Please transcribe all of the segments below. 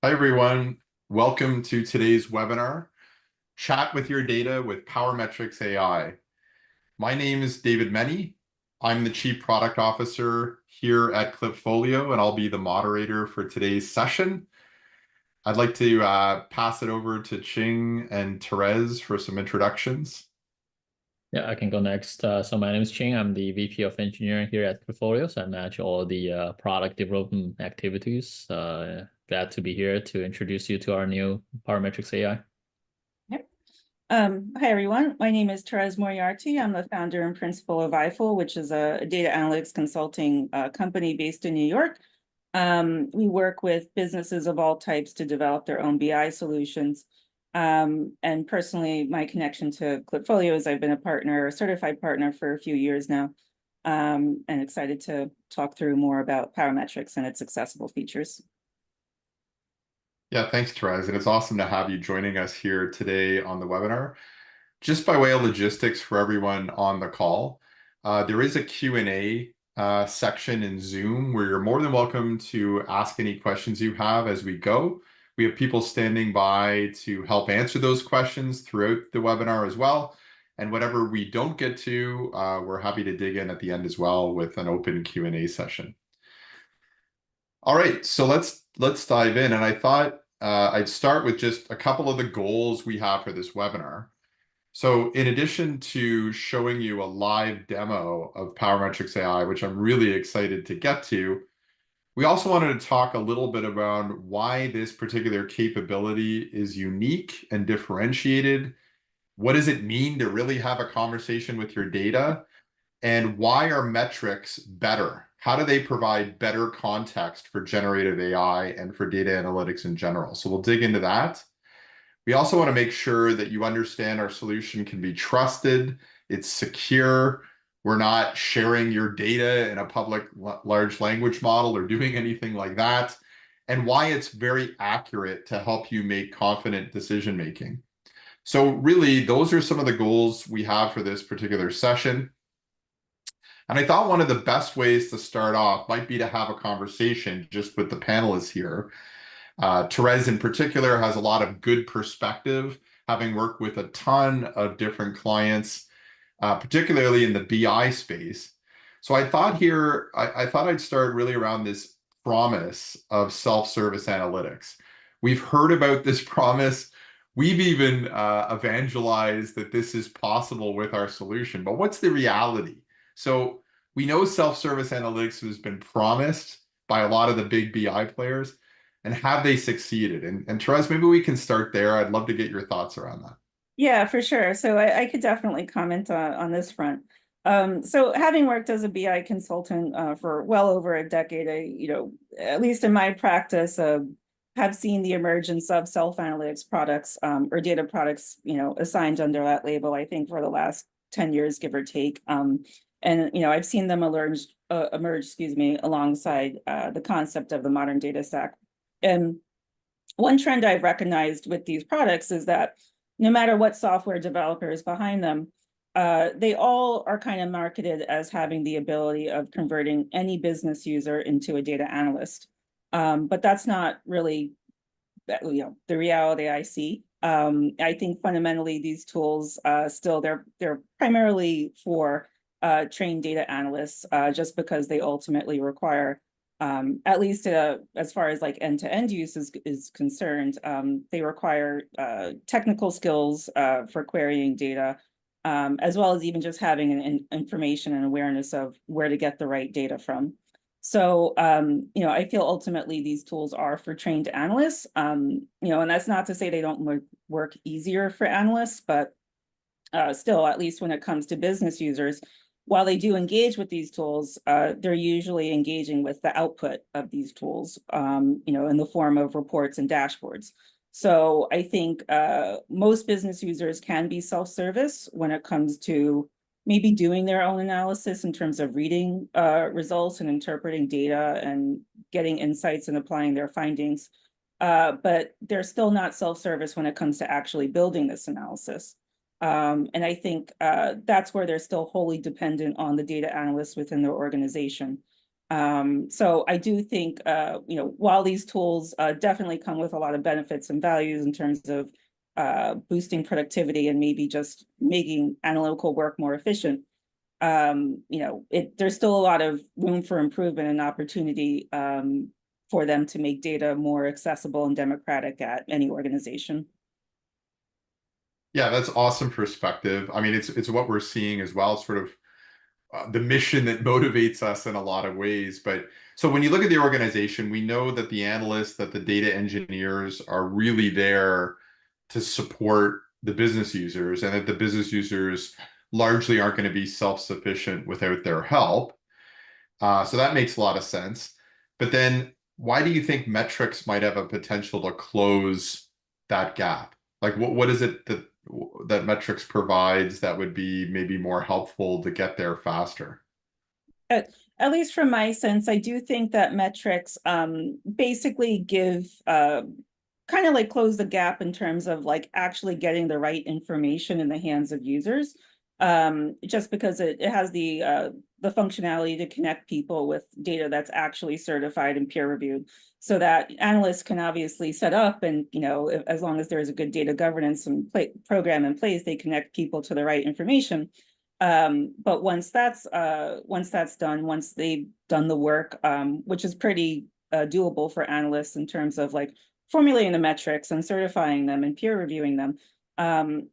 Hi, everyone. Welcome to today's webinar, Chat with Your Data with PowerMetrics AI. My name is David Menny. I'm the Chief Product Officer here at Clipfolio, and I'll be the moderator for today's session. I'd like to pass it over to Ching and Therese for some introductions. Yeah, I can go next. So my name is Ching. I'm the VP of Engineering here at Portfolio. So I manage all the product development activities. Glad to be here to introduce you to our new PowerMetrics AI. Yep. Hi, everyone. My name is Therese Moriarty. I'm the founder and principal of iFull, which is a data analytics consulting company based in New York. We work with businesses of all types to develop their own BI solutions. And personally, my connection to Clipfolio is I've been a certified partner for a few years now, and excited to talk through more about PowerMetrics and its accessible features. Yeah, thanks, Therese. And it's awesome to have you joining us here today on the webinar. Just by way of logistics for everyone on the call, there is a Q&A section in Zoom where you're more than welcome to ask any questions you have as we go. We have people standing by to help answer those questions throughout the webinar as well. And whatever we don't get to, we're happy to dig in at the end as well with an open Q&A session. All right, so let's dive in. And I thought I'd start with just a couple of the goals we have for this webinar. So in addition to showing you a live demo of PowerMetrics AI, which I'm really excited to get to, we also wanted to talk a little bit about why this particular capability is unique and differentiated. What does it mean to really have a conversation with your data? And why are metrics better? How do they provide better context for generative AI and for data analytics in general? So we'll dig into that. We also want to make sure that you understand our solution can be trusted, it's secure, we're not sharing your data in a public large language model or doing anything like that, and why it's very accurate to help you make confident decision making. So really, those are some of the goals we have for this particular session. And I thought one of the best ways to start off might be to have a conversation just with the panelists here. Therese in particular has a lot of good perspective, having worked with a ton of different clients, particularly in the BI space. So I thought I'd start really around this promise of self-service analytics. We've heard about this promise. We've even evangelized that this is possible with our solution, but what's the reality? So we know self-service analytics has been promised by a lot of the big BI players. And have they succeeded? And Therese, maybe we can start there. I'd love to get your thoughts around that. Yeah, for sure. So I could definitely comment on this front. So having worked as a BI consultant for well over a decade, at least in my practice, have seen the emergence of self-analytics products or data products, assigned under that label, I think for the last 10 years, give or take. And, I've seen them emerge, alongside the concept of the modern data stack. And one trend I've recognized with these products is that no matter what software developer is behind them, they all are kind of marketed as having the ability of converting any business user into a data analyst. But that's not really the reality I see. I think fundamentally these tools still they're primarily for trained data analysts, just because they ultimately require, at least as far as like end-to-end use is concerned, they require technical skills for querying data, as well as even just having an information and awareness of where to get the right data from. So, I feel ultimately these tools are for trained analysts, and that's not to say they don't work easier for analysts, but still, at least when it comes to business users, while they do engage with these tools, they're usually engaging with the output of these tools, in the form of reports and dashboards. So I think most business users can be self-service when it comes to maybe doing their own analysis in terms of reading results and interpreting data and getting insights and applying their findings. But they're still not self-service when it comes to actually building this analysis. And I think that's where they're still wholly dependent on the data analysts within their organization. So I do think, while these tools definitely come with a lot of benefits and values in terms of boosting productivity and maybe just making analytical work more efficient, there's still a lot of room for improvement and opportunity for them to make data more accessible and democratic at any organization. Yeah, that's awesome perspective. I mean, it's what we're seeing as well, sort of the mission that motivates us in a lot of ways. But so when you look at the organization, we know that the analysts, that the data engineers are really there to support the business users, and that the business users largely aren't going to be self-sufficient without their help. So that makes a lot of sense. But then why do you think metrics might have a potential to close that gap? Like what is it that metrics provides that would be maybe more helpful to get there faster? At least from my sense, I do think that metrics basically give kind of like close the gap in terms of like actually getting the right information in the hands of users. Just because it has the functionality to connect people with data that's actually certified and peer reviewed, so that analysts can obviously set up and, as long as there's a good data governance and program in place, they connect people to the right information. But once that's done, once they've done the work, which is pretty doable for analysts in terms of like formulating the metrics and certifying them and peer reviewing them, then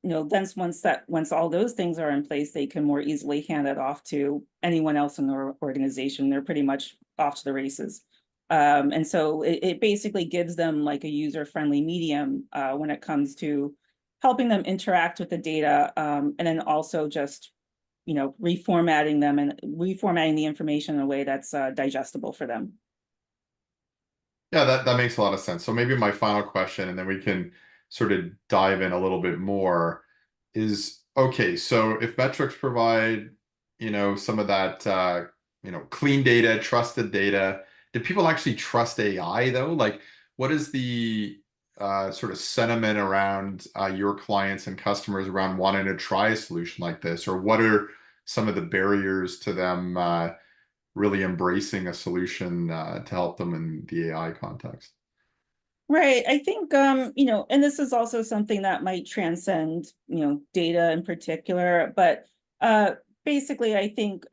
once all those things are in place, they can more easily hand it off to anyone else in the organization. They're pretty much off to the races. And so it basically gives them like a user-friendly medium when it comes to helping them interact with the data, and then also just reformatting them and reformatting the information in a way that's digestible for them. Yeah, that makes a lot of sense. So maybe my final question, and then we can sort of dive in a little bit more, is okay, so if metrics provide, some of that clean data, trusted data, do people actually trust AI though? Like, what is the sort of sentiment around your clients and customers around wanting to try a solution like this? Or what are some of the barriers to them really embracing a solution to help them in the AI context? Right. I think, and this is also something that might transcend, data in particular, but uh, basically, I think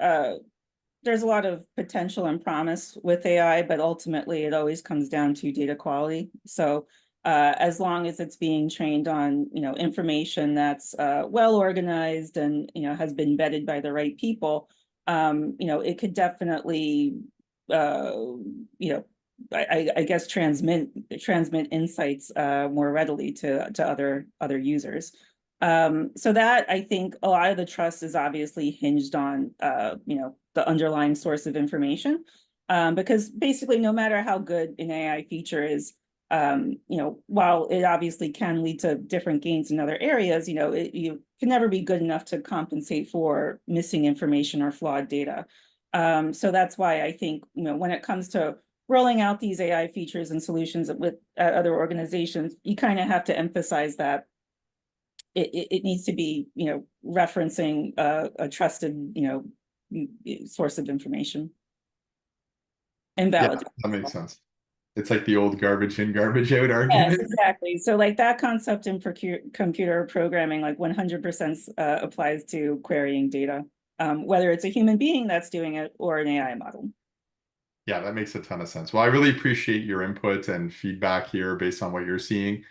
there's a lot of potential and promise with AI, but ultimately it always comes down to data quality. So as long as it's being trained on, information that's well organized and, has been vetted by the right people, it could definitely, uh, you know, I guess transmit insights more readily to other users. So that I think a lot of the trust is obviously hinged on the underlying source of information. Because basically no matter how good an AI feature is, while it obviously can lead to different gains in other areas, you can never be good enough to compensate for missing information or flawed data. So that's why I think, when it comes to rolling out these AI features and solutions with other organizations, you kind of have to emphasize that it needs to be, referencing a trusted, source of information and Yeah, valid. that makes sense. It's like the old garbage in, garbage out Yes, argument. exactly. So like that concept in computer programming, like 100% applies to querying data, whether it's a human being that's doing it or an AI model. Yeah, that makes a ton of sense. Well, I really appreciate your input and feedback here based on what you're seeing.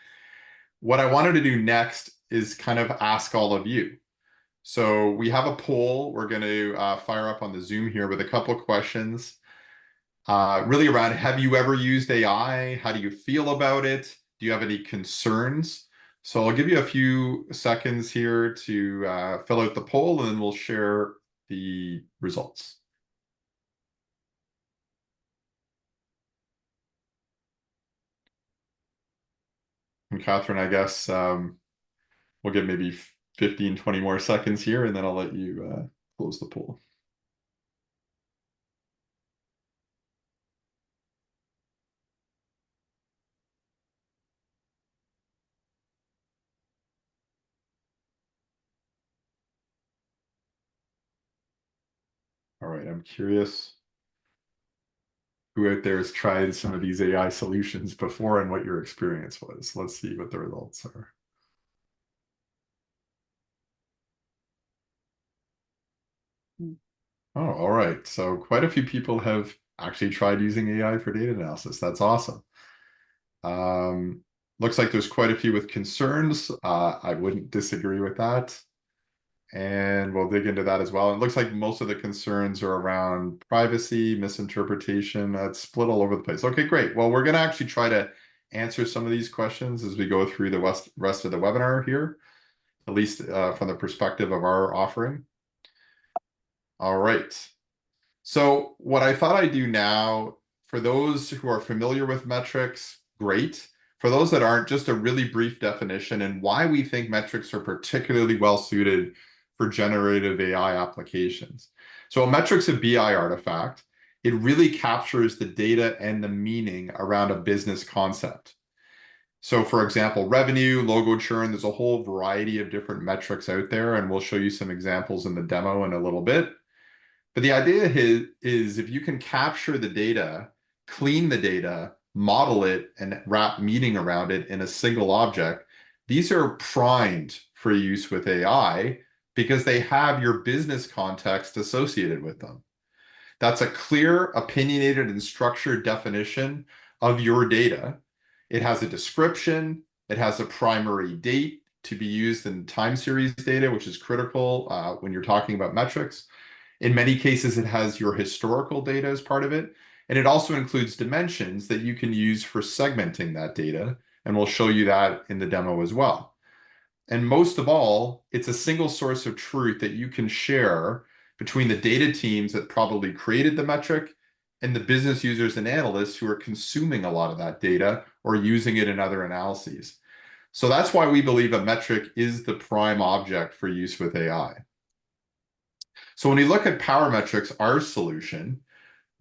What I wanted to do next is kind of ask all of you. So we have a poll we're going to fire up on the Zoom here with a couple of questions, really around, have you ever used AI? How do you feel about it? Do you have any concerns? So I'll give you a few seconds here to fill out the poll, and then we'll share the results. And Catherine, I guess we'll give maybe 15, 20 more seconds here, and then I'll let you close the poll. All right, I'm curious who out there has tried some of these AI solutions before and what your experience was. Let's see what the results are. Oh, all right. So quite a few people have actually tried using AI for data analysis. That's awesome. Looks like there's quite a few with concerns. I wouldn't disagree with that. And we'll dig into that as well. It looks like most of the concerns are around privacy, misinterpretation. It's split all over the place. Okay, great. Well, we're going to actually try to answer some of these questions as we go through the rest of the webinar here, at least from the perspective of our offering. All right. So what I thought I'd do now, for those who are familiar with metrics, great. For those that aren't, just a really brief definition and why we think metrics are particularly well suited for generative AI applications. So a metric's a BI artifact. It really captures the data and the meaning around a business concept. So for example, revenue, logo churn, there's a whole variety of different metrics out there, and we'll show you some examples in the demo in a little bit. But the idea is if you can capture the data, clean the data, model it, and wrap meaning around it in a single object, these are primed for use with AI because they have your business context associated with them. That's a clear, opinionated, and structured definition of your data. It has a description. It has a primary date to be used in time series data, which is critical when you're talking about metrics. In many cases, it has your historical data as part of it. And it also includes dimensions that you can use for segmenting that data. And we'll show you that in the demo as well. And most of all, it's a single source of truth that you can share between the data teams that probably created the metric and the business users and analysts who are consuming a lot of that data or using it in other analyses. So that's why we believe a metric is the prime object for use with AI. So when you look at PowerMetrics, our solution,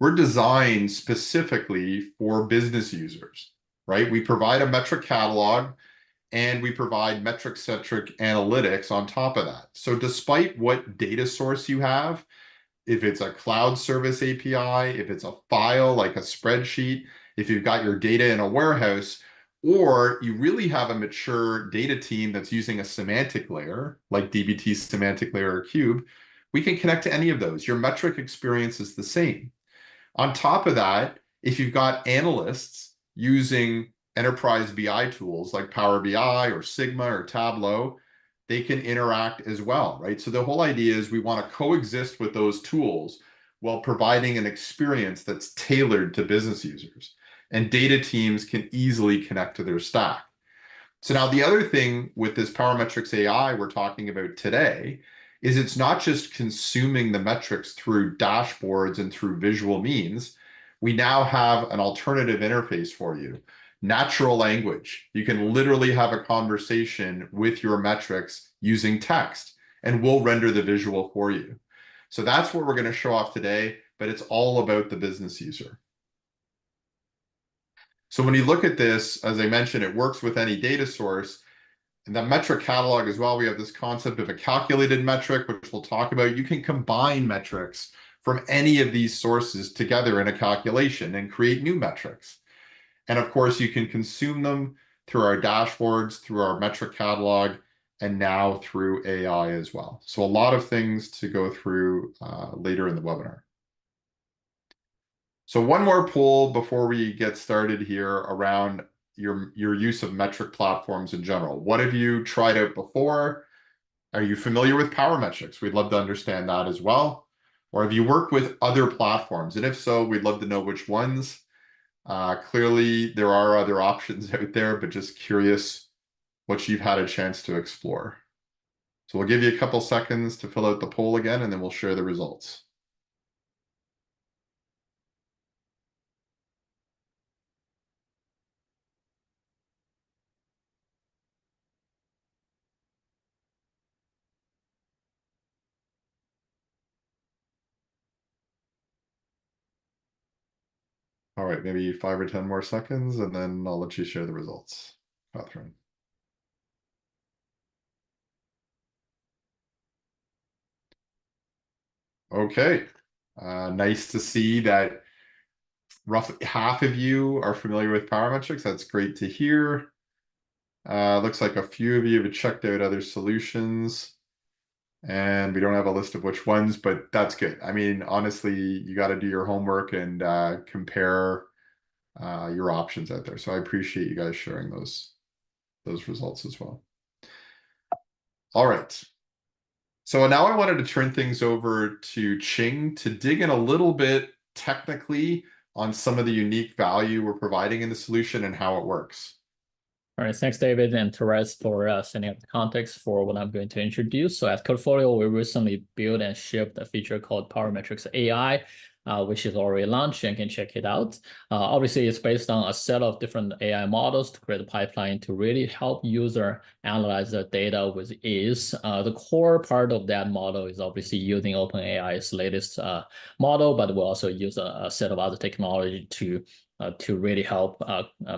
we're designed specifically for business users, right? We provide a metric catalog and we provide metric-centric analytics on top of that. So despite what data source you have, if it's a cloud service API, if it's a file like a spreadsheet, if you've got your data in a warehouse, or you really have a mature data team that's using a semantic layer, like dbt semantic layer or cube, we can connect to any of those. Your metric experience is the same. On top of that, if you've got analysts using enterprise BI tools like Power BI or Sigma or Tableau, they can interact as well, right? So the whole idea is we want to coexist with those tools while providing an experience that's tailored to business users. And data teams can easily connect to their stack. So now the other thing with this PowerMetrics AI we're talking about today is it's not just consuming the metrics through dashboards and through visual means. We now have an alternative interface for you. Natural language. You can literally have a conversation with your metrics using text, and we'll render the visual for you. So that's what we're going to show off today, but it's all about the business user. So when you look at this, as I mentioned, it works with any data source. And the metric catalog as well, we have this concept of a calculated metric, which we'll talk about. You can combine metrics from any of these sources together in a calculation and create new metrics. And of course, you can consume them through our dashboards, through our metric catalog, and now through AI as well. So a lot of things to go through later in the webinar. So one more poll before we get started here around your use of metric platforms in general. What have you tried out before? Are you familiar with PowerMetrics? We'd love to understand that as well. Or have you worked with other platforms? And if so, we'd love to know which ones. Clearly, there are other options out there, but just curious what you've had a chance to explore. So we'll give you a couple seconds to fill out the poll again, and then we'll share the results. All right, maybe 5 or 10 more seconds, and then I'll let you share the results, Catherine. Okay, nice to see that roughly half of you are familiar with PowerMetrics. That's great to hear. Looks like a few of you have checked out other solutions, and we don't have a list of which ones, but that's good. I mean, honestly, you got to do your homework and compare your options out there. So I appreciate you guys sharing those results as well. All right. So now I wanted to turn things over to Ching to dig in a little bit technically on some of the unique value we're providing in the solution and how it works. All right, thanks, David and Therese, for setting up the context for what I'm going to introduce. So at Codefolio, we recently built and shipped a feature called PowerMetrics AI, which is already launched and can check it out. Obviously, it's based on a set of different AI models to create a pipeline to really help user analyze the data with ease. The core part of that model is obviously using OpenAI's latest model, but we'll also use a set of other technology to really help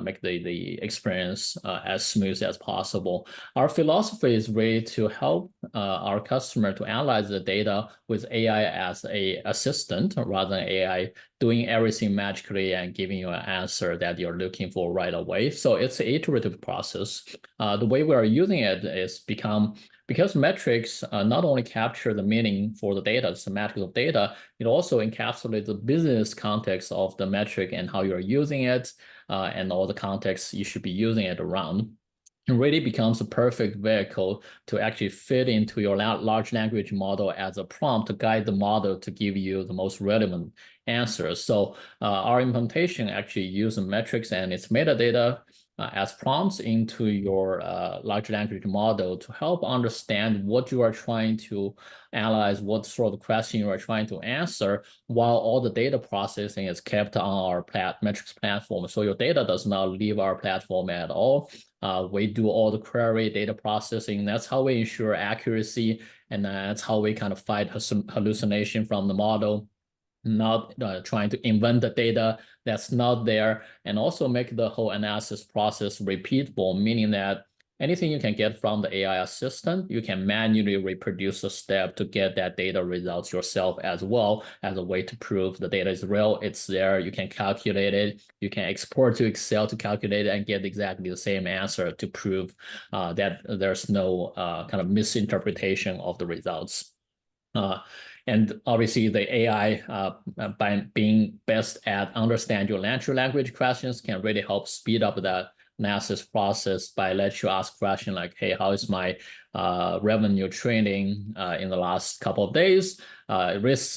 make the experience as smooth as possible. Our philosophy is really to help our customer to analyze the data with AI as a assistant rather than AI doing everything magically and giving you an answer that you're looking for right away. So it's an iterative process. The way we are using it is because metrics not only capture the meaning for the data, the semantics of data, it also encapsulates the business context of the metric and how you're using it, and all the context you should be using it around. It really becomes a perfect vehicle to actually fit into your large language model as a prompt to guide the model to give you the most relevant answers. So our implementation actually uses metrics and its metadata as prompts into your large language model to help understand what you are trying to analyze, what sort of question you are trying to answer, while all the data processing is kept on our metrics platform. So your data does not leave our platform at all. We do all the query data processing. That's how we ensure accuracy, and that's how we kind of fight hallucination from the model, not trying to invent the data that's not there, and also make the whole analysis process repeatable, meaning that anything you can get from the AI assistant, you can manually reproduce a step to get that data results yourself as well, as a way to prove the data is real, it's there, you can calculate it, you can export to Excel to calculate it and get exactly the same answer to prove that there's no kind of misinterpretation of the results. And obviously the AI, by being best at understand your natural language questions, can really help speed up that analysis process by let you ask questions like, hey, how is my revenue trending in the last couple of days? This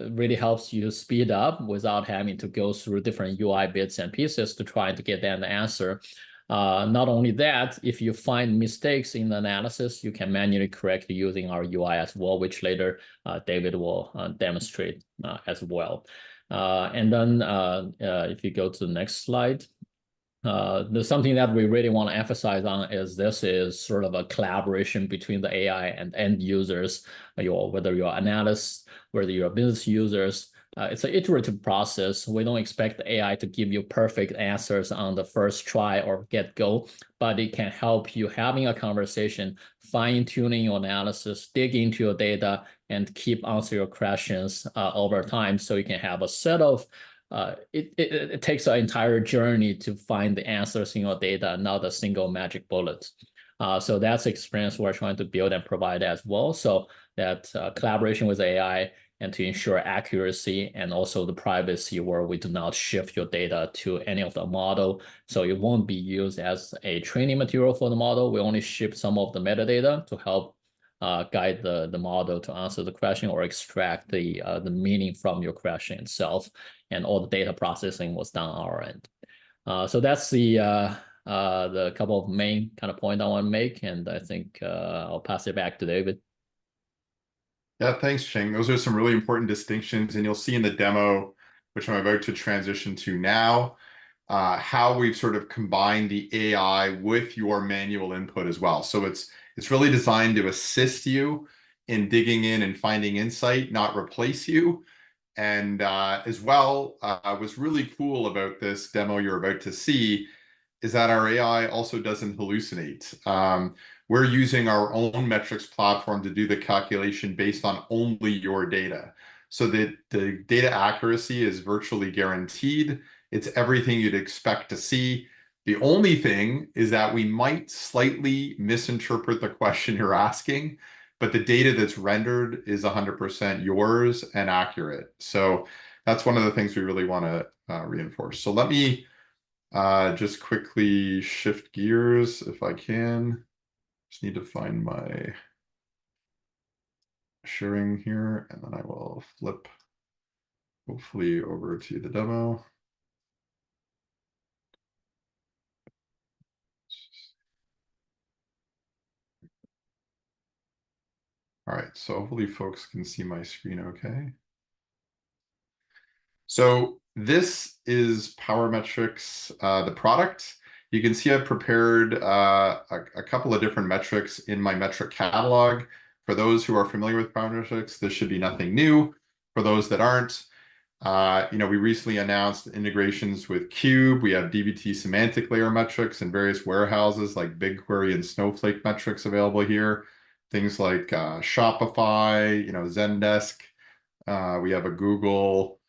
really helps you speed up without having to go through different UI bits and pieces to try to get that answer. Not only that, if you find mistakes in the analysis, you can manually correct using our UI as well, which later David will demonstrate as well. And then if you go to the next slide, there's something that we really want to emphasize on is this is sort of a collaboration between the AI and end users, whether you're analysts, whether you're business users. It's an iterative process. We don't expect the AI to give you perfect answers on the first try or get-go, but it can help you having a conversation, fine-tuning your analysis, dig into your data, and keep answering your questions over time, so you can have a set of it takes an entire journey to find the answers in your data, not a single magic bullet. So that's the experience we're trying to build and provide as well. So that collaboration with AI and to ensure accuracy and also the privacy, where we do not shift your data to any of the model. So it won't be used as a training material for the model. We only ship some of the metadata to help guide the model to answer the question or extract the meaning from your question itself. And all the data processing was done on our end. So that's the couple of main kind of point I want to make. And I think I'll pass it back to David. Yeah, thanks, Ching. Those are some really important distinctions, and you'll see in the demo, which I'm about to transition to now, how we've sort of combined the AI with your manual input as well. So it's really designed to assist you in digging in and finding insight, not replace you. And as well, what's really cool about this demo you're about to see is that our AI also doesn't hallucinate. We're using our own metrics platform to do the calculation based on only your data. so that the data accuracy is virtually guaranteed. It's everything you'd expect to see. The only thing is that we might slightly misinterpret the question you're asking, but the data that's rendered is 100% yours and accurate. So that's one of the things we really want to reinforce. So let me just quickly shift gears if I can. Just need to find my sharing here, and then I will flip hopefully over to the demo. All right, so hopefully folks can see my screen okay. So this is PowerMetrics, the product. You can see I've prepared a couple of different metrics in my metric catalog. For those who are familiar with PowerMetrics, this should be nothing new. For those that aren't, we recently announced integrations with Cube. We have dbt semantic layer metrics and various warehouses like BigQuery and Snowflake metrics available here. Things like Shopify, Zendesk. We have a Google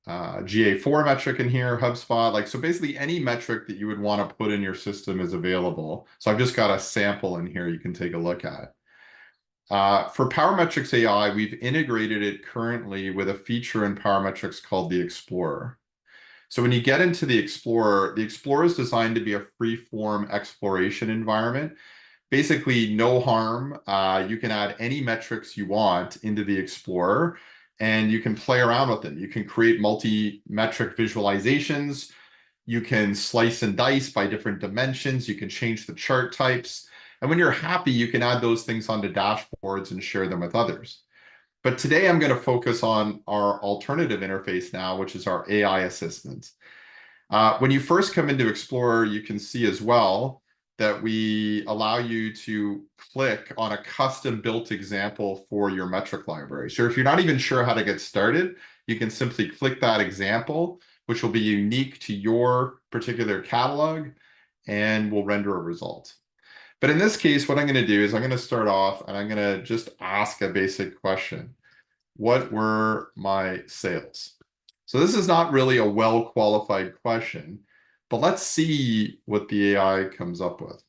GA4 metric in here, HubSpot. So basically any metric that you would want to put in your system is available. So I've just got a sample in here you can take a look at. For PowerMetrics AI, we've integrated it currently with a feature in PowerMetrics called the Explorer. So when you get into the Explorer is designed to be a free-form exploration environment. Basically, no harm. You can add any metrics you want into the Explorer, and you can play around with them. You can create multi-metric visualizations. You can slice and dice by different dimensions. You can change the chart types. And when you're happy, you can add those things onto dashboards and share them with others. But today I'm going to focus on our alternative interface now, which is our AI assistant. When you first come into Explorer, you can see as well that we allow you to click on a custom-built example for your metric library. So if you're not even sure how to get started, you can simply click that example, which will be unique to your particular catalog, and will render a result. But in this case, what I'm going to do is I'm going to start off and I'm going to just ask a basic question. What were my sales? So this is not really a well-qualified question, but let's see what the AI comes up with.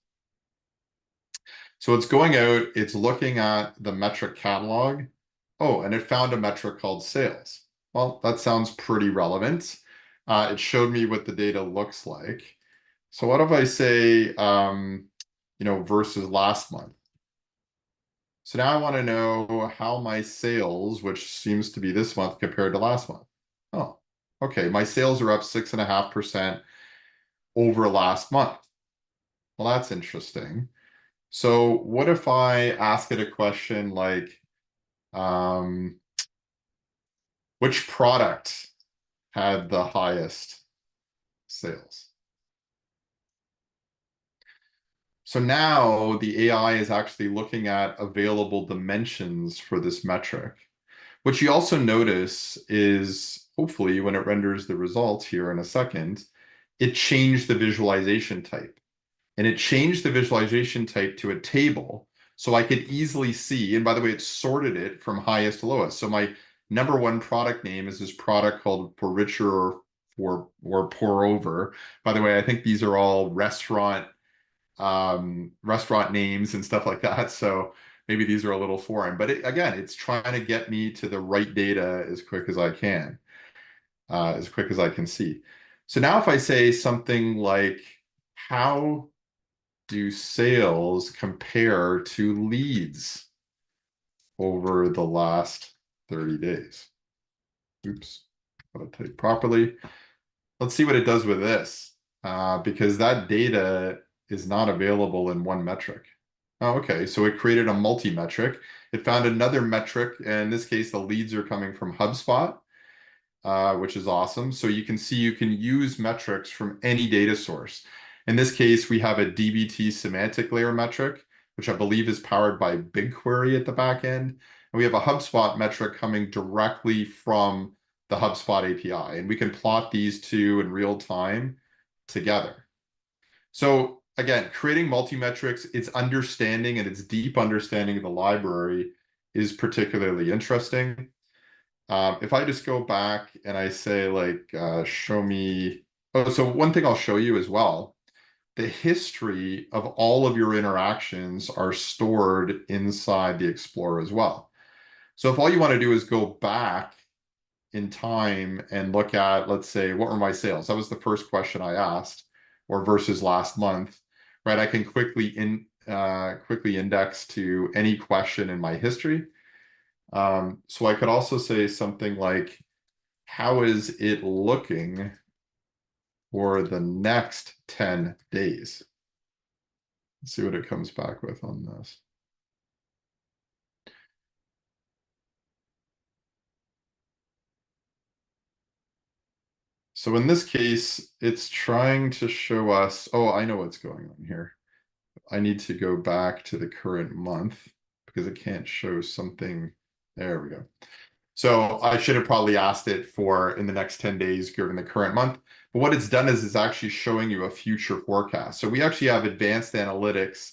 So it's going out, it's looking at the metric catalog. Oh, and it found a metric called sales. Well, that sounds pretty relevant. It showed me what the data looks like. So what if I say, versus last month? So now I want to know how my sales, which seems to be this month compared to last month. Oh, okay. My sales are up 6.5% over last month. Well, that's interesting. So what if I ask it a question like, which product had the highest sales? So now the AI is actually looking at available dimensions for this metric. What you also notice is, hopefully, when it renders the results here in a second, it changed the visualization type. And it changed the visualization type to a table. So I could easily see, and by the way, it sorted it from highest to lowest. So my number one product name is this product called Pour Richer or Pour Over. By the way, I think these are all restaurant names and stuff like that. So maybe these are a little foreign, but again, it's trying to get me to the right data as quick as I can, as quick as I can see. So now if I say something like, how do sales compare to leads over the last 30 days? Oops, gotta type properly. Let's see what it does with this, because that data is not available in one metric. Oh, okay, so it created a multi-metric. It found another metric, and in this case, the leads are coming from HubSpot, which is awesome. So you can see you can use metrics from any data source. In this case, we have a dbt semantic layer metric, which I believe is powered by BigQuery at the back end. And we have a HubSpot metric coming directly from the HubSpot API. And we can plot these two in real time together. So again, creating multi-metrics, its understanding and its deep understanding of the library is particularly interesting. If I just go back and I say like, show me, oh, so one thing I'll show you as well, the history of all of your interactions are stored inside the Explorer as well. So if all you want to do is go back in time and look at, let's say, what were my sales? That was the first question I asked, or versus last month, right? I can quickly index to any question in my history. So I could also say something like, how is it looking for the next 10 days? Let's see what it comes back with on this. So in this case, it's trying to show us, oh, I know what's going on here. I need to go back to the current month because it can't show something. There we go. So I should have probably asked it for in the next 10 days, given the current month. But what it's done is it's actually showing you a future forecast. So we actually have advanced analytics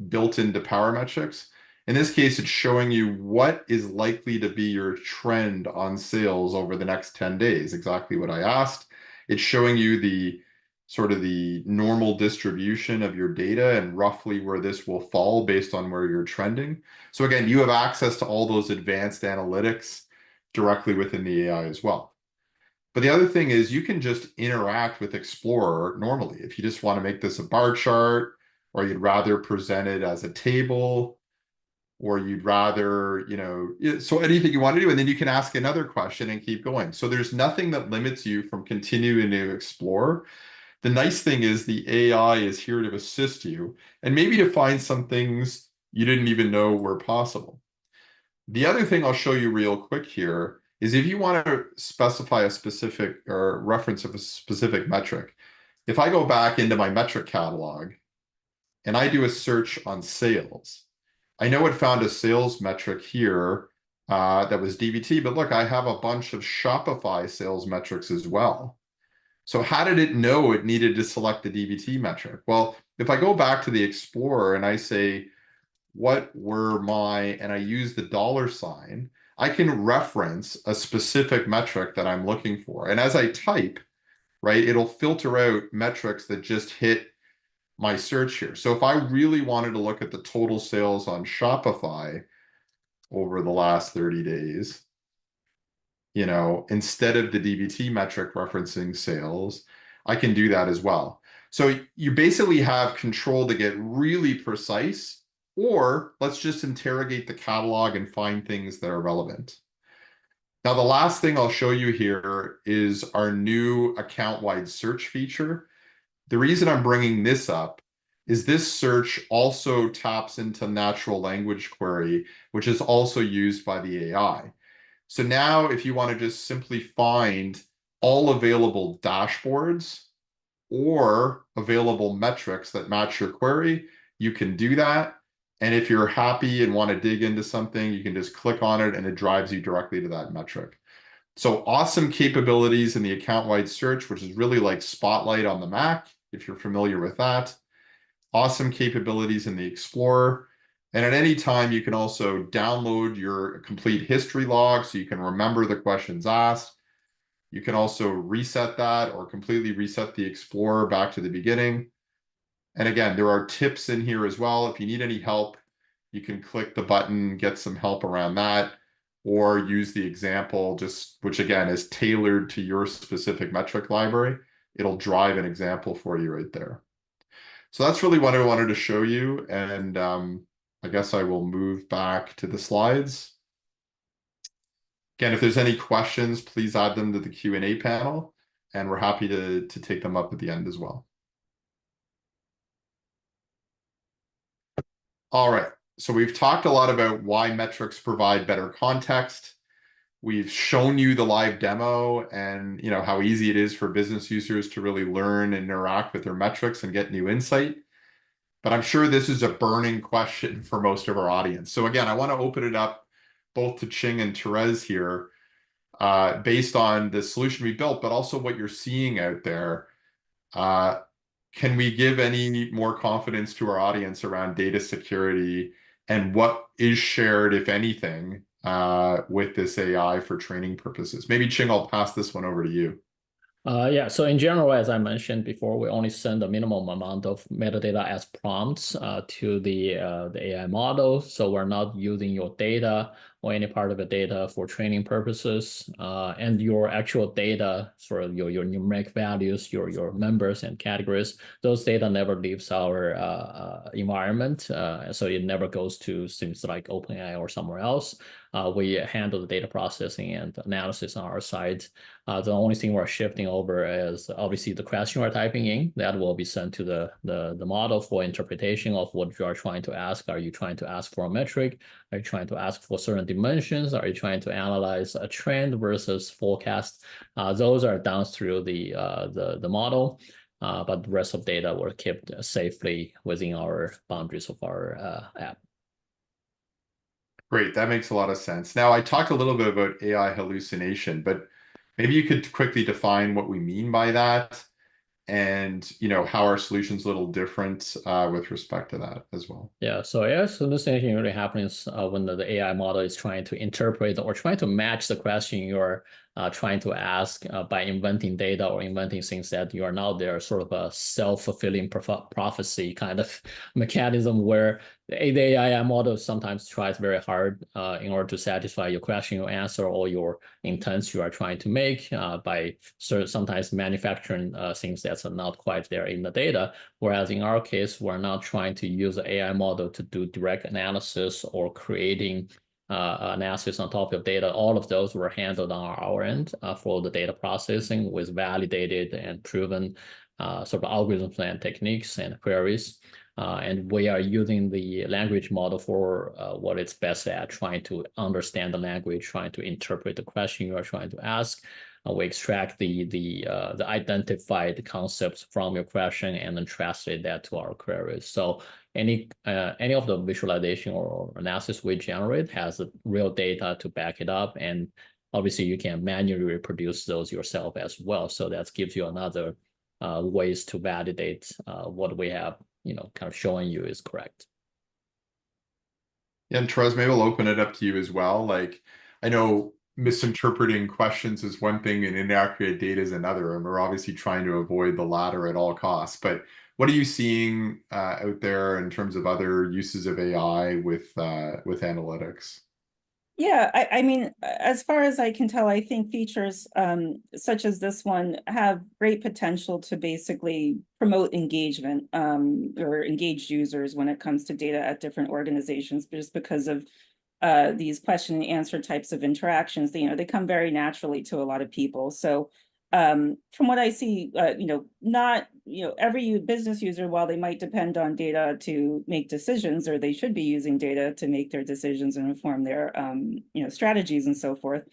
built into PowerMetrics. In this case, it's showing you what is likely to be your trend on sales over the next 10 days, exactly what I asked. It's showing you the sort of the normal distribution of your data and roughly where this will fall based on where you're trending. So again, you have access to all those advanced analytics directly within the AI as well. But the other thing is you can just interact with Explorer normally. If you just want to make this a bar chart, or you'd rather present it as a table, or you'd rather, so anything you want to do, and then you can ask another question and keep going. So there's nothing that limits you from continuing to explore. The nice thing is the AI is here to assist you and maybe to find some things you didn't even know were possible. The other thing I'll show you real quick here is if you want to specify a specific or reference of a specific metric, if I go back into my metric catalog and I do a search on sales, I know it found a sales metric here that was DBT, but look, I have a bunch of Shopify sales metrics as well. So how did it know it needed to select the DBT metric? Well, if I go back to the Explorer and I say, what were my, and I use the $sign, I can reference a specific metric that I'm looking for. And as I type, right, it'll filter out metrics that just hit my search here. So if I really wanted to look at the total sales on Shopify over the last 30 days, instead of the DBT metric referencing sales, I can do that as well. So you basically have control to get really precise, or let's just interrogate the catalog and find things that are relevant. Now, the last thing I'll show you here is our new account-wide search feature. The reason I'm bringing this up is this search also taps into natural language query, which is also used by the AI. So now if you want to just simply find all available dashboards or available metrics that match your query, you can do that. And if you're happy and want to dig into something, you can just click on it and it drives you directly to that metric. So awesome capabilities in the account-wide search, which is really like Spotlight on the Mac, if you're familiar with that. Awesome capabilities in the Explorer. And at any time, you can also download your complete history log so you can remember the questions asked. You can also reset that or completely reset the Explorer back to the beginning. And again, there are tips in here as well. If you need any help, you can click the button, get some help around that, or use the example, which again is tailored to your specific metric library. It'll drive an example for you right there. So that's really what I wanted to show you. And I guess I will move back to the slides. Again, if there's any questions, please add them to the Q&A panel, and we're happy to take them up at the end as well. All right, so we've talked a lot about why metrics provide better context. We've shown you the live demo and how easy it is for business users to really learn and interact with their metrics and get new insight. But I'm sure this is a burning question for most of our audience. So again, I want to open it up both to Ching and Therese here, based on the solution we built, but also what you're seeing out there. Can we give any more confidence to our audience around data security and what is shared, if anything, with this AI for training purposes? Maybe Ching, I'll pass this one over to you. Yeah, so in general, as I mentioned before, we only send a minimum amount of metadata as prompts to the AI model. So we're not using your data or any part of the data for training purposes. And your actual data, sort of your numeric values, your members and categories, those data never leaves our environment. So it never goes to things like OpenAI or somewhere else. We handle the data processing and analysis on our side. The only thing we're shifting over is obviously the question we're typing in. That will be sent to the model for interpretation of what you are trying to ask. Are you trying to ask for a metric? Are you trying to ask for certain dimensions? Are you trying to analyze a trend versus forecast? Those are done through the model, but the rest of data were kept safely within our boundaries of our app. Great, that makes a lot of sense. Now, I talked a little bit about AI hallucination, but maybe you could quickly define what we mean by that, and how our solution's a little different with respect to that as well. Yeah, so AI hallucination really happens when the AI model is trying to interpret or trying to match the question you're trying to ask by inventing data or inventing things that you are now there, sort of a self-fulfilling prophecy kind of mechanism where the AI model sometimes tries very hard in order to satisfy your question, your answer, or your intents you are trying to make by sometimes manufacturing things that's not quite there in the data. Whereas in our case, we're not trying to use the AI model to do direct analysis or creating analysis on top of data. All of those were handled on our end for the data processing with validated and proven sort of algorithms and techniques and queries. And we are using the language model for what it's best at, trying to understand the language, trying to interpret the question you are trying to ask. We extract the identified concepts from your question and then translate that to our queries. So any of the visualization or analysis we generate has real data to back it up, and obviously you can manually reproduce those yourself as well. So that gives you another ways to validate what we have, kind of showing you is correct. Yeah, and Therese, maybe I'll open it up to you as well. Like, I know misinterpreting questions is one thing and inaccurate data is another, and we're obviously trying to avoid the latter at all costs. But what are you seeing out there in terms of other uses of AI with analytics? Yeah, I mean, as far as I can tell, I think features such as this one have great potential to basically promote engagement or engaged users when it comes to data at different organizations, just because of these question and answer types of interactions. They come very naturally to a lot of people. So from what I see, not every business user, while they might depend on data to make decisions, or they should be using data to make their decisions and inform their strategies and so forth,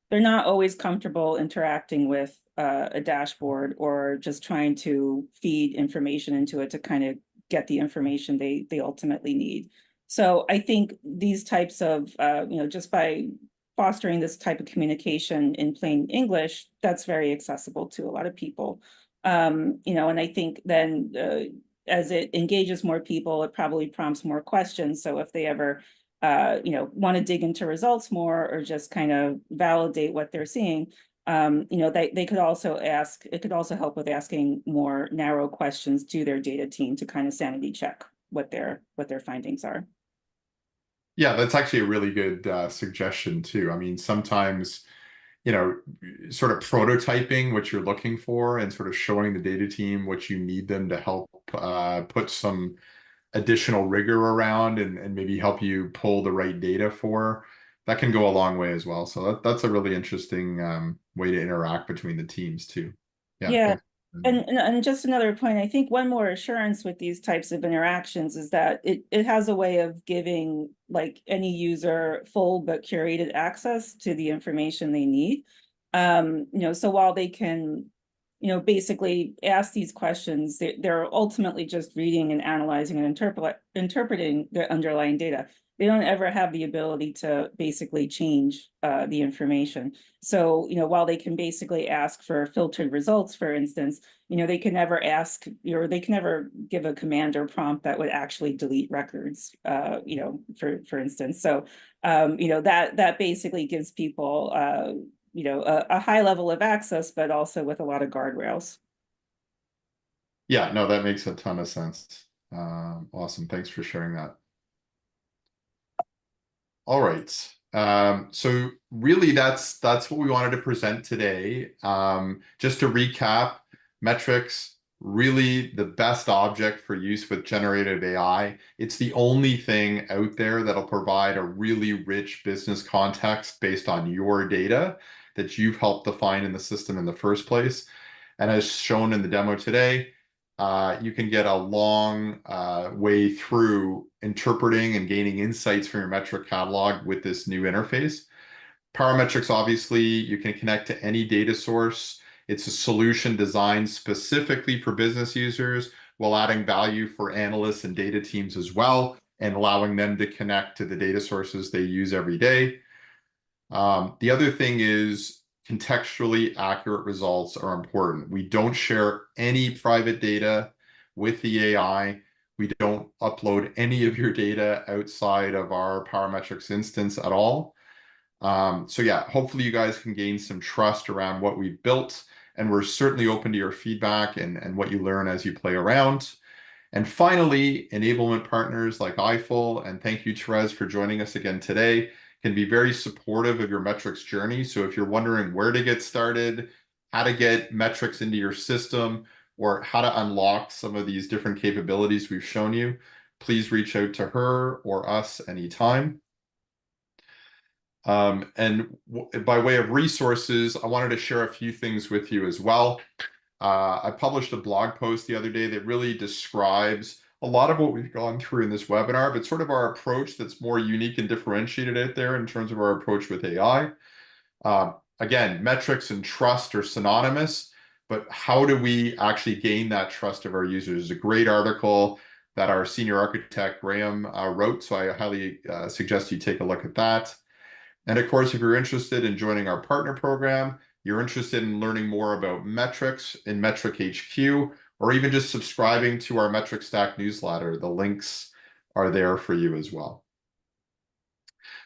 they're not always comfortable interacting with a dashboard or just trying to feed information into it to kind of get the information they ultimately need. So I think these types of just by fostering this type of communication in plain English, that's very accessible to a lot of people. And I think then as it engages more people, it probably prompts more questions. So if they ever, want to dig into results more or just kind of validate what they're seeing, they could also ask, it could also help with asking more narrow questions to their data team to kind of sanity check what their findings are. Yeah, that's actually a really good suggestion too. I mean, sometimes, sort of prototyping what you're looking for and sort of showing the data team what you need them to help put some additional rigor around and maybe help you pull the right data for, that can go a long way as well. So that's a really interesting way to interact between the teams too. Yeah. Thanks. And just another point, I think one more assurance with these types of interactions is that it has a way of giving like any user full but curated access to the information they need. So while they can, basically ask these questions, they're ultimately just reading and analyzing and interpreting the underlying data. they don't ever have the ability to basically change the information. So, while they can basically ask for filtered results, for instance, they can never ask, or they can never give a command or prompt that would actually delete records, for instance. So, that basically gives people, a high level of access, but also with a lot of guardrails. Yeah, no, that makes a ton of sense. Awesome. Thanks for sharing that. All right. So really that's what we wanted to present today. Just to recap, metrics, really the best object for use with generative AI. It's the only thing out there that'll provide a really rich business context based on your data that you've helped define in the system in the first place. And as shown in the demo today, you can get a long way through interpreting and gaining insights from your metric catalog with this new interface. PowerMetrics, obviously, you can connect to any data source. It's a solution designed specifically for business users while adding value for analysts and data teams as well, and allowing them to connect to the data sources they use every day. The other thing is contextually accurate results are important. We don't share any private data with the AI. We don't upload any of your data outside of our PowerMetrics instance at all. So yeah, hopefully you guys can gain some trust around what we've built, and we're certainly open to your feedback and what you learn as you play around. And finally, enablement partners like Eiffel, and thank you, Therese, for joining us again today, can be very supportive of your metrics journey. So if you're wondering where to get started, how to get metrics into your system, or how to unlock some of these different capabilities we've shown you, please reach out to her or us anytime. And by way of resources, I wanted to share a few things with you as well. I published a blog post the other day that really describes a lot of what we've gone through in this webinar, but sort of our approach that's more unique and differentiated out there in terms of our approach with AI. Again, metrics and trust are synonymous, but how do we actually gain that trust of our users? There's a great article that our senior architect, Graham, wrote, so I highly suggest you take a look at that. And of course, if you're interested in joining our partner program, you're interested in learning more about metrics in Metric HQ, or even just subscribing to our Metric Stack newsletter, the links are there for you as well.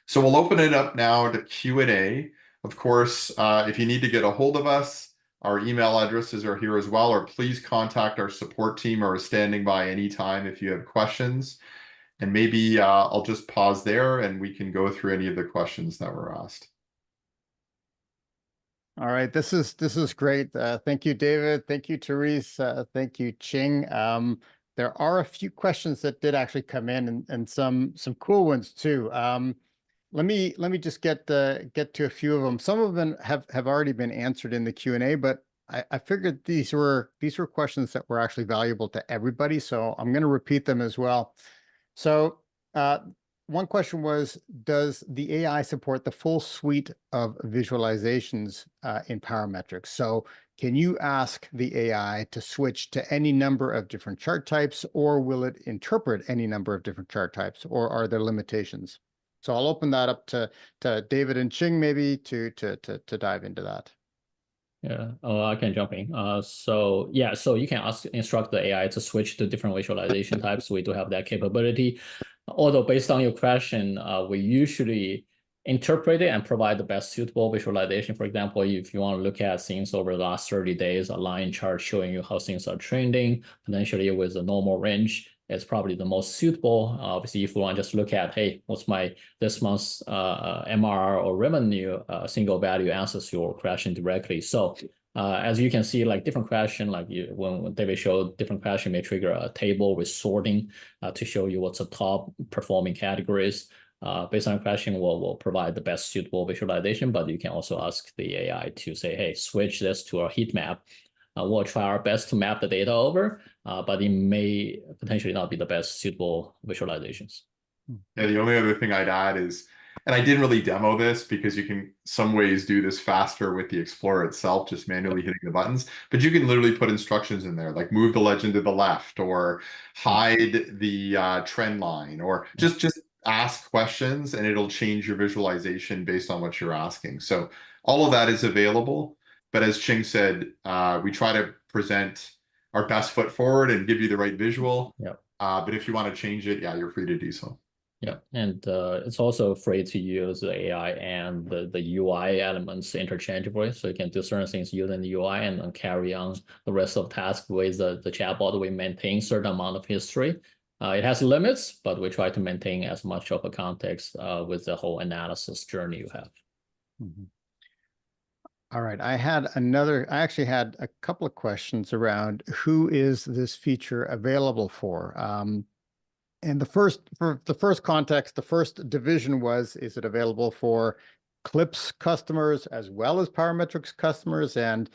So we'll open it up now to Q&A. Of course, if you need to get a hold of us, our email addresses are here as well, or please contact our support team or standing by anytime if you have questions. And maybe I'll just pause there and we can go through any of the questions that were asked. All right, this is great. Thank you, David. Thank you, Therese. Thank you, Ching. There are a few questions that did actually come in, and some cool ones too. Let me just get to a few of them. Some of them have already been answered in the Q&A, but I figured these were questions that were actually valuable to everybody, so I'm going to repeat them as well. So one question was, does the AI support the full suite of visualizations in PowerMetrics? So can you ask the AI to switch to any number of different chart types, or will it interpret any number of different chart types, or are there limitations? So I'll open that up to David and Ching maybe to dive into that. Yeah, I can jump in. So you can instruct the AI to switch to different visualization types. We do have that capability. Although based on your question, we usually interpret it and provide the best suitable visualization. For example, if you want to look at things over the last 30 days, a line chart showing you how things are trending, potentially with a normal range, is probably the most suitable. Obviously, if you want to just look at, hey, what's this month's MRR or revenue, single value answers your question directly. So as you can see, like different question, like when David showed, different question may trigger a table with sorting to show you what's the top performing categories. Based on a question, we'll provide the best suitable visualization, but you can also ask the AI to say, hey, switch this to a heat map. We'll try our best to map the data over, but it may potentially not be the best suitable visualizations. Yeah, the only other thing I'd add is, and I didn't really demo this because you can some ways do this faster with the Explorer itself, just manually hitting the buttons, but you can literally put instructions in there, like move the legend to the left, or hide the trend line, or just ask questions and it'll change your visualization based on what you're asking. So all of that is available. But as Ching said, we try to present our best foot forward and give you the right visual. Yeah. But if you want to change it, yeah, you're free to do so. Yeah, and it's also free to use the AI and the UI elements interchangeably. So you can do certain things using the UI and then carry on the rest of the task with the chatbot. We maintain certain amount of history. It has limits, but we try to maintain as much of a context with the whole analysis journey you have. Mhm. All right, I actually had a couple of questions around who is this feature available for? And for the first context, the first division was, is it available for Clips customers as well as PowerMetrics customers? And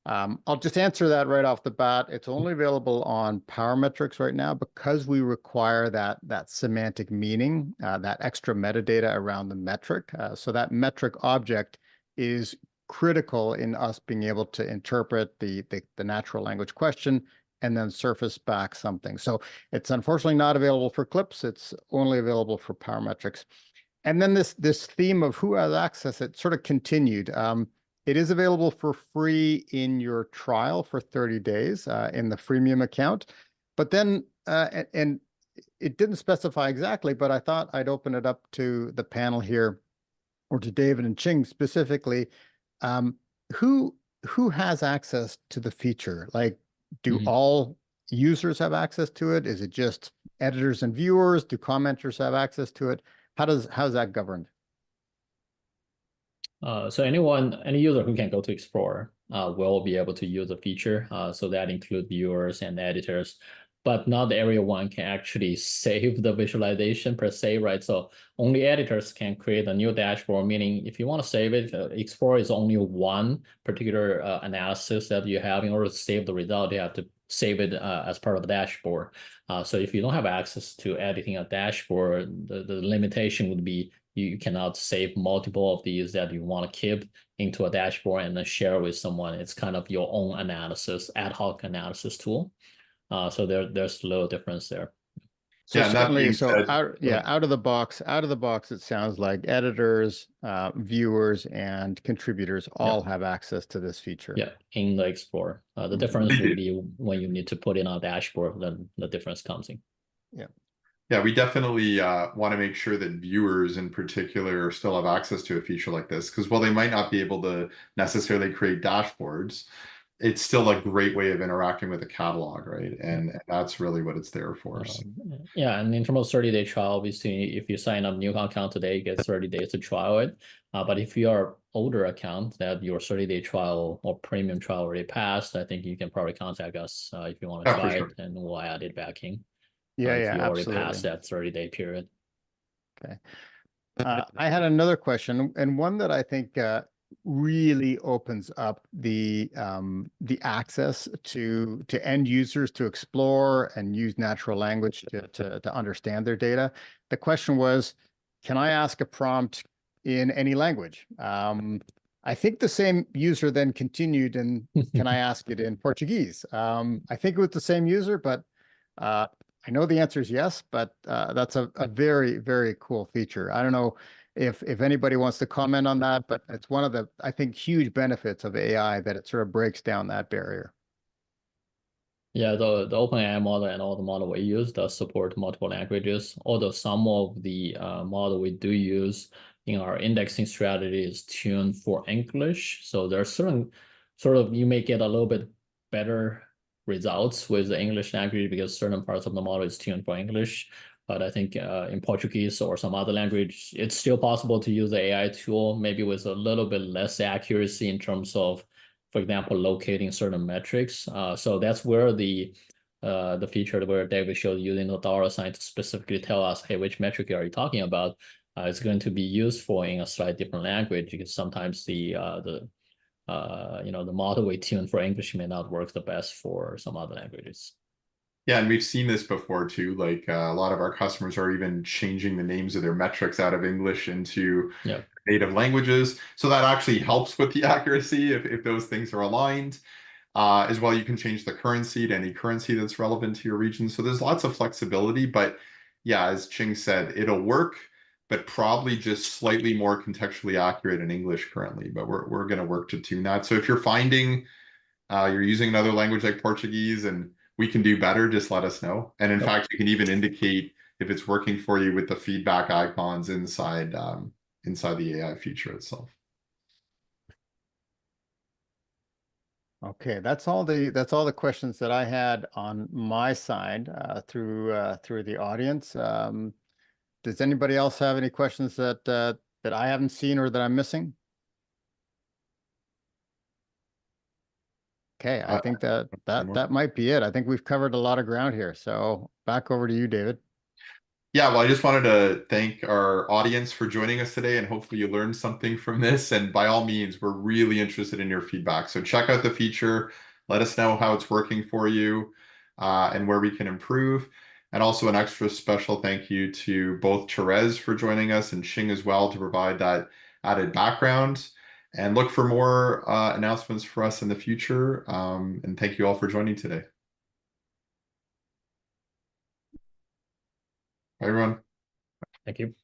I'll just answer that right off the bat. It's only available on PowerMetrics right now because we require that semantic meaning, that extra metadata around the metric. So that metric object is critical in us being able to interpret the natural language question and then surface back something. So it's unfortunately not available for Clips. It's only available for PowerMetrics. And then this theme of who has access, it sort of continued. It is available for free in your trial for 30 days in the freemium account. But then, and it didn't specify exactly, but I thought I'd open it up to the panel here, or to David and Ching specifically. Um, who has access to the feature? Like, do all users have access to it? Is it just editors and viewers? Do commenters have access to it? How's that governed? So any user who can go to Explorer will be able to use the feature. So that includes viewers and editors, but not everyone can actually save the visualization per se, right? So only editors can create a new dashboard, meaning if you want to save it, Explorer is only one particular analysis that you have. In order to save the result, you have to save it as part of the dashboard. So if you don't have access to editing a dashboard, the limitation would be you cannot save multiple of these that you want to keep into a dashboard and then share with someone. It's kind of your own analysis, ad hoc analysis tool. So there's a little difference there. So Yeah, and that being said, out of the box, it sounds like editors, viewers, and contributors all have access to this feature. Yeah, in the Explorer. The difference would be when you need to put in a dashboard, then the difference comes in. Yeah. Yeah, we definitely want to make sure that viewers in particular still have access to a feature like this, because while they might not be able to necessarily create dashboards, it's still a great way of interacting with the catalog, right? And that's really what it's there for. So. Yeah, and in terms of 30-day trial, obviously, if you sign up new account today, you get 30 days to trial it. But if you are older account that your 30-day trial or premium trial already passed, I think you can probably contact us if you want to try it, and we'll add it back in. Yeah, if you already absolutely. passed that 30-day period. Okay. I had another question, and one that I think really opens up the access to end users to explore and use natural language to understand their data. The question was, can I ask a prompt in any language? I think the same user then continued, and can I ask it in Portuguese? I think it was the same user, but I know the answer is yes, but that's a very, very cool feature. I don't know if anybody wants to comment on that, but it's one of the, I think, huge benefits of AI that it sort of breaks down that barrier. Yeah, the OpenAI model and all the model we use does support multiple languages, although some of the model we do use in our indexing strategy is tuned for English. So there are certain sort of, you may get a little bit better results with the English language because certain parts of the model is tuned for English. But I think in Portuguese or some other language, it's still possible to use the AI tool, maybe with a little bit less accuracy in terms of, for example, locating certain metrics. So that's where the feature where David showed using the dollar sign to specifically tell us, hey, which metric are you talking about? It's going to be useful in a slightly different language because sometimes the model we tune for English may not work the best for some other languages. Yeah, and we've seen this before too. Like a lot of our customers are even changing the names of their metrics out of English into native languages. So that actually helps with the accuracy if those things are aligned. As well, you can change the currency to any currency that's relevant to your region. So there's lots of flexibility, but yeah, as Ching said, it'll work, but probably just slightly more contextually accurate in English currently. But we're going to work to tune that. So if you're finding you're using another language like Portuguese and we can do better, just let us know. And in fact, you can even indicate if it's working for you with the feedback icons inside inside the AI feature itself. Okay, that's all the questions that I had on my side through the audience. Does anybody else have any questions that I haven't seen or that I'm missing? Okay, I think that might be it. I think we've covered a lot of ground here. So back over to you, David. Yeah, well, I just wanted to thank our audience for joining us today, and hopefully you learned something from this. And by all means, we're really interested in your feedback. So check out the feature, let us know how it's working for you, and where we can improve. And also an extra special thank you to both Therese for joining us and Xing as well to provide that added background. And look for more announcements for us in the future. And thank you all for joining today. Bye, everyone. Thank you.